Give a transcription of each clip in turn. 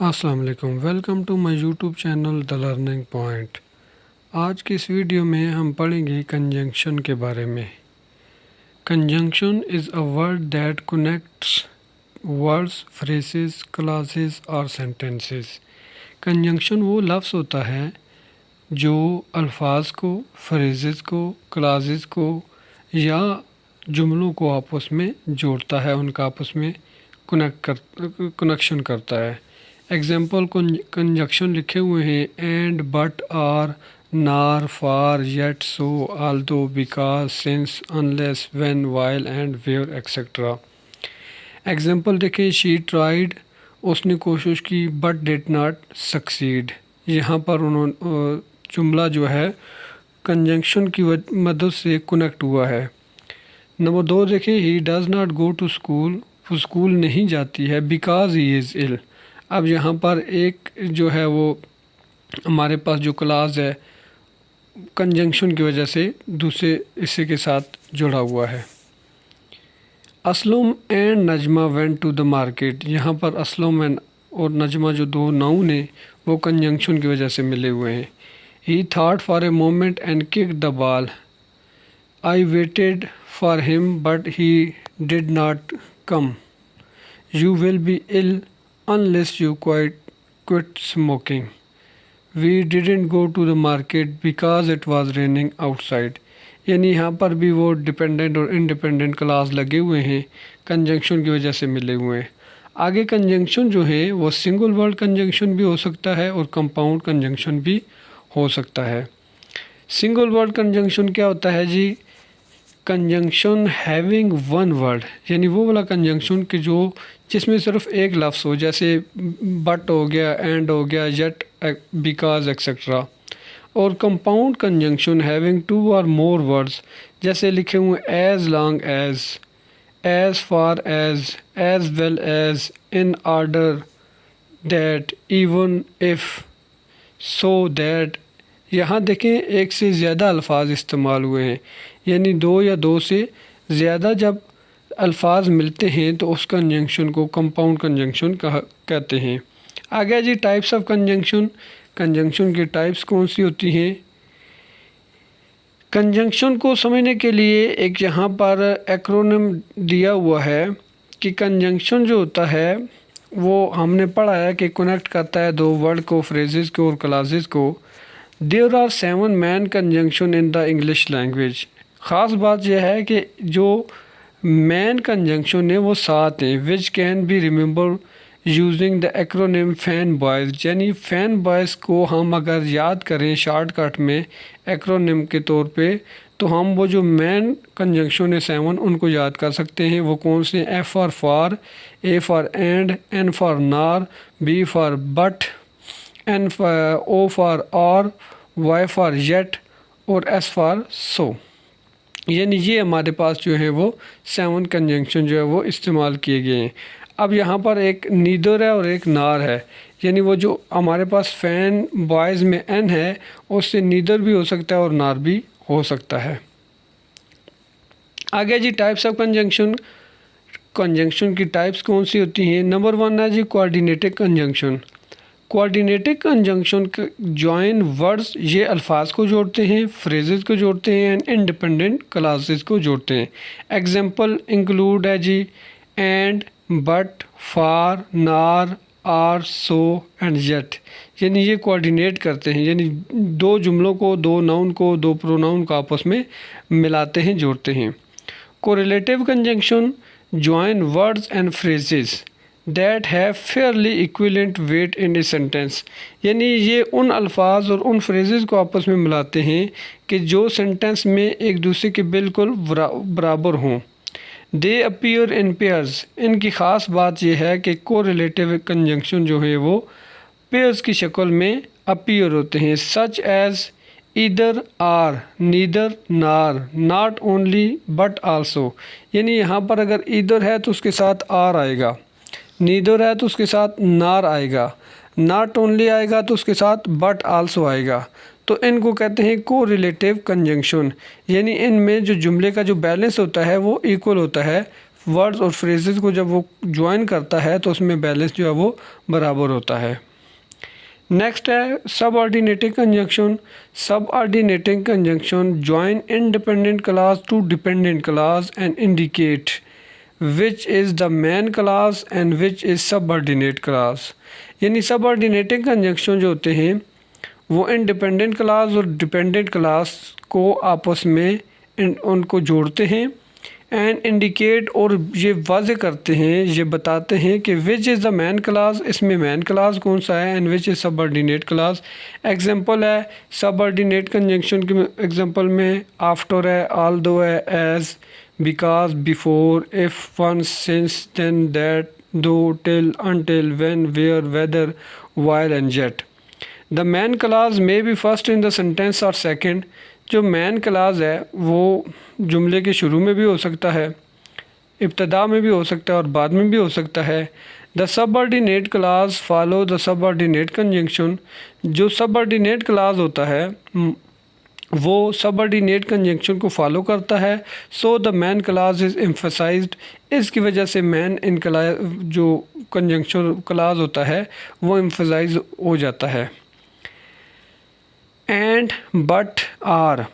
अस्सलाम वालेकुम, welcome to my YouTube channel the learning point. आज की इस वीडियो में हम पढ़ेंगे कंजंक्शन के बारे में। Conjunction is a word that connects words, phrases, classes और सेंटेंसेस। कंजंक्शन वो लफ्ज़ होता है जो अल्फाज को, फ्रेजेस को, क्लासेस को या जुमलों को आपस में जोड़ता है, उनका आपस में कनेक्शन करता है। एग्जाम्पल कंजक्शन लिखे हुए हैं and, but, or, nor, for, yet, so, although, because, since, unless, when, while and where etcetera. Example देखें, शी ट्राइड, उसने कोशिश की, बट डिड नॉट सक्सीड। यहाँ पर उन्होंने जुमला जो है कंजंक्शन की मदद से कनेक्ट हुआ है। नंबर 2 देखें, he does not go to school, वो स्कूल नहीं जाती है, बिकॉज ही इज़ इल। अब यहाँ पर एक जो है वो हमारे पास जो क्लास है कंजंक्शन की वजह से दूसरे हिस्से के साथ जुड़ा हुआ है। Aslam and Najma went to the market. यहाँ पर असलम एंड और नजमा जो दो नाउन है वो कंजंक्शन की वजह से मिले हुए हैं। He thought for a moment and kick the ball. I waited for him but he did not come. You will be ill unless you quit smoking. We didn't go to the market because it was raining outside. यानी यहाँ पर भी वो dependent और independent class लगे हुए हैं, conjunction की वजह से मिले हुए हैं। आगे कंजंक्शन जो है वो सिंगल वर्ड कंजंक्शन भी हो सकता है और कंपाउंड कंजंक्शन भी हो सकता है। सिंगल वर्ड कंजंक्शन क्या होता है जी? कंजंक्शन हैविंग वन वर्ड, यानी वो वाला कंजंक्शन कि जो जिसमें सिर्फ एक लफ्ज़ हो, जैसे बट हो गया, एंड हो गया, येट, बिकॉज एक्सेट्रा। और कंपाउंड कंजंक्शन हैविंग टू और मोर वर्ड्स, जैसे लिखे हुए as long as far as well as, in order, that, even, if, so that. यहाँ देखें एक से ज़्यादा अल्फाज इस्तेमाल हुए हैं, यानी दो या दो से ज़्यादा जब अल्फाज मिलते हैं तो उस कंजंक्शन को कंपाउंड कंजंक्शन कहते हैं। आगे जी टाइप्स ऑफ कंजंक्शन। कंजंक्शन की टाइप्स कौन सी होती हैं? कंजंक्शन को समझने के लिए एक यहाँ पर एक्रोनिम दिया हुआ है कि कंजंक्शन जो होता है वो हमने पढ़ा है कि कनेक्ट करता है दो वर्ड को, फ्रेजेस को और क्लासेस को। There are 7 main conjunction in the English language. ख़ास बात यह है कि जो मैन कंजंक्शन है वो 7 हैं, which can be remember using the acronym fan boys. यानी फैन बॉयज़ को हम अगर याद करें शॉर्टकट में एक्रोनिम के तौर पे, तो हम वो जो मैन कंजंक्शन है 7 उनको याद कर सकते हैं। वो कौन से? F for for, A for and, N for nor, B for but, N O for or, Y for yet और एस फॉर सो। यानी ये हमारे पास जो है वो 7 कंजंक्शन जो है वो इस्तेमाल किए गए हैं। अब यहाँ पर एक नीदर है और एक नार है, यानी वो जो हमारे पास फैन बॉयज़ में एन है उससे नीदर भी हो सकता है और नार भी हो सकता है। आगे जी टाइप्स ऑफ कंजंक्शन। कंजंक्शन की टाइप्स कौन सी होती हैं? नंबर 1 है जी coordinated conjunction. Coordinated conjunction join words, ये अल्फाज को जोड़ते हैं, फ्रेजेस को जोड़ते हैं एंड इंडिपेंडेंट क्लासेस को जोड़ते हैं। एग्जांपल इंक्लूड है जी एंड, बट, फार, नार, आर, सो एंड येट। यानी ये कोऑर्डिनेट करते हैं, यानी दो जुमलों को, दो नाउन को, दो प्रोनाउन को आपस में मिलाते हैं, जोड़ते हैं। Correlative conjunction join words and phrases that have Fairlie equivalent weight in a sentence. यानी ये उन अल्फाज और उन फ्रेजेस को आपस में मिलाते हैं कि जो सेंटेंस में एक दूसरे के बिल्कुल बराबर हों। दे अपीयर इन पेयर्स। इनकी ख़ास बात यह है कि कोरिलेटिव कंजंक्शन जो है वो पेयर्स की शक्ल में अपीयर होते हैं, such as either or, neither nor, not only but also. यानी यहाँ पर अगर ईदर है तो उसके साथ आर आएगा, नीदर है तो उसके साथ नार आएगा, नॉट ओनली आएगा तो उसके साथ बट आल्सो आएगा। तो इनको कहते हैं कोरिलेटिव कंजंक्शन, यानी इनमें जो जुमले का जो बैलेंस होता है वो इक्वल होता है वर्ड्स और फ्रेजेस को जब वो ज्वाइन करता है तो उसमें बैलेंस जो है वो बराबर होता है। नेक्स्ट है subordinating conjunction. Subordinating conjunction join independent clause to dependent clause and indicate which is the main clause and which is subordinate clause. यानी सबऑर्डिनेटिंग कंजंक्शन जो होते हैं वो इंडिपेंडेंट क्लास और डिपेंडेंट क्लास को आपस में उनको जोड़ते हैं एंड इंडिकेट, और ये वाज़े करते हैं, ये बताते हैं कि which is the main clause, इसमें मैन क्लास कौन सा है, and which is subordinate clause. Example है सबऑर्डिनेट कंजंक्शन के एग्जांपल में आफ्टर है, आल्दो है, as, because, before, if, once, since, then, that, though, till, until, when, where, whether, while and yet. The main clause may be first in the sentence और second. जो main clause है वो जुमले के शुरू में भी हो सकता है, इब्तदा में भी हो सकता है और बाद में भी हो सकता है। The subordinate clause follow the subordinate conjunction. जो सबऑर्डिनेट क्लास होता है वो सबऑर्डिनेट कंजंक्शन को फॉलो करता है। So the main clause is emphasized. इसकी वजह से मैन इन क्लास जो कंजंक्शन क्लास होता है वो एम्फसाइज हो जाता है। And but are.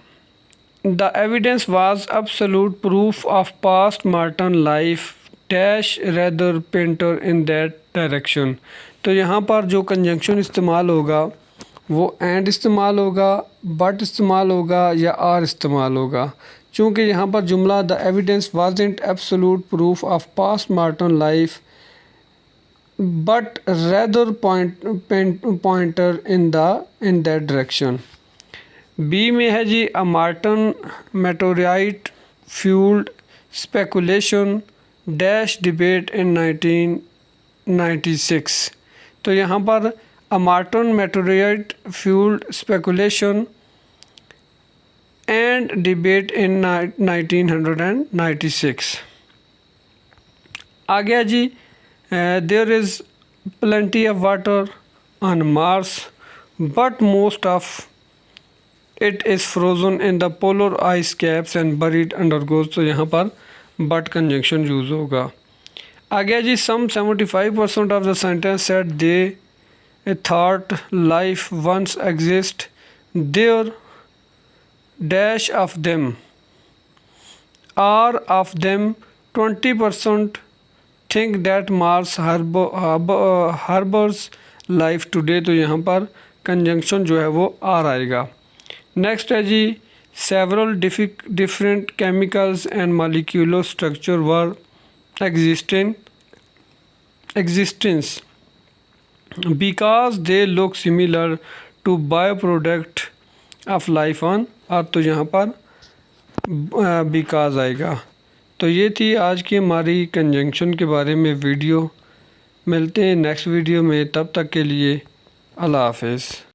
The evidence was absolute proof of past Martin life dash rather painter in that direction। तो यहाँ पर जो कंजंक्शन इस्तेमाल होगा वो एंड इस्तेमाल होगा, बट इस्तेमाल होगा या आर इस्तेमाल होगा। चूँकि यहाँ पर जुमला the evidence wasn't absolute proof of past Martian life but rather pointer in that direction। B में है जी a Martian meteorite fuelled speculation dash debate in 1996। तो यहाँ पर a Martian meteorite fuelled speculation and debate in 1996। आ गया जी there is plenty of water on Mars, but most of it is frozen in the polar ice caps and buried undergoes। तो यहाँ पर but conjunction use होगा। आ गया जी some 75% of the sentence said they thought life once exist there dash of them are of them 20% think that Mars harbours life today. तो यहाँ पर conjunction जो है वो आर आएगा। नेक्स्ट है जी several different chemicals and molecular structure were existence because they look similar to bio product of life on earth. तो यहाँ पर बिकॉज आएगा। तो ये थी आज की हमारी कंजंक्शन के बारे में वीडियो। मिलते हैं नेक्स्ट वीडियो में, तब तक के लिए अल्लाह हाफ़िज़।